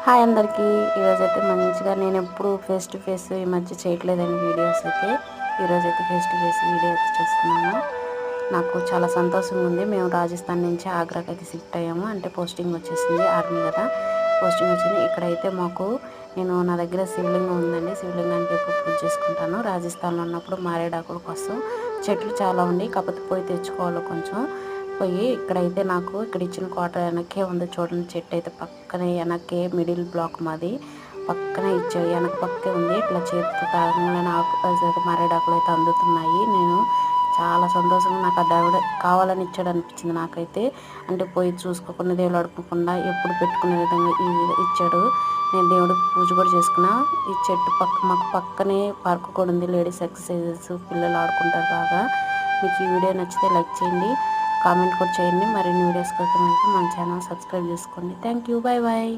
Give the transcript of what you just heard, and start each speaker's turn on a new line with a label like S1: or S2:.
S1: Hi అందరికీ. ఈరోజైతే మంచిగా నేను ఎప్పుడు ఫేస్ టు ఫేస్ ఈ మధ్య చేయట్లేదని వీడియోస్ అయితే ఈరోజైతే ఫేస్ టు ఫేస్ వీడియో అయితే చేస్తున్నాను. నాకు చాలా సంతోషంగా ఉంది. మేము రాజస్థాన్ నుంచి ఆగ్రాకి అయితే షిఫ్ట్ అయ్యాము. అంటే పోస్టింగ్ వచ్చేసింది, ఆర్మీ కదా పోస్టింగ్ వచ్చింది. ఇక్కడైతే మాకు నా దగ్గర శివలింగం ఉందండి. శివలింగానికి ఎప్పుడు పూజ చేసుకుంటాను. రాజస్థాన్లో ఉన్నప్పుడు మారేడాకుల కోసం చెట్లు చాలా ఉండి, కాకపోతే పోయి తెచ్చుకోవాలి కొంచెం. ఇక్కడైతే నాకు ఇక్కడ ఇచ్చిన క్వార్టర్ వెనక్కే ఉంది చూడండి. చెట్టు అయితే పక్కనే వెనక్కే మిడిల్ బ్లాక్ మాది పక్కనే ఇచ్చాడు. వెనక పక్కే ఉంది. ఇట్లా చేతితో తాగంగానే మారేడాకులు అయితే అందుతున్నాయి. నేను చాలా సంతోషంగా నాకు ఆ దేవుడు కావాలని ఇచ్చాడు అనిపించింది నాకైతే. అంటే పోయి చూసుకోకుండా దేవుడు అడుకోకుండా ఎప్పుడు పెట్టుకునే విధంగా ఇచ్చాడు. నేను దేవుడికి పూజ కూడా చేసుకున్నా. ఈ చెట్టు మాకు పక్కనే పార్క్ కూడా ఉంది. లేడీస్ ఎక్సర్సైజెస్ పిల్లలు ఆడుకుంటారు బాగా. మీకు ఈ వీడియో నచ్చితే లైక్ చేయండి, కామెంట్ కూడా చేయండి. మరిన్ని వీడియోస్ కోసం అయితే మన ఛానల్ సబ్స్క్రైబ్ చేసుకోండి. Thank you. Bye bye.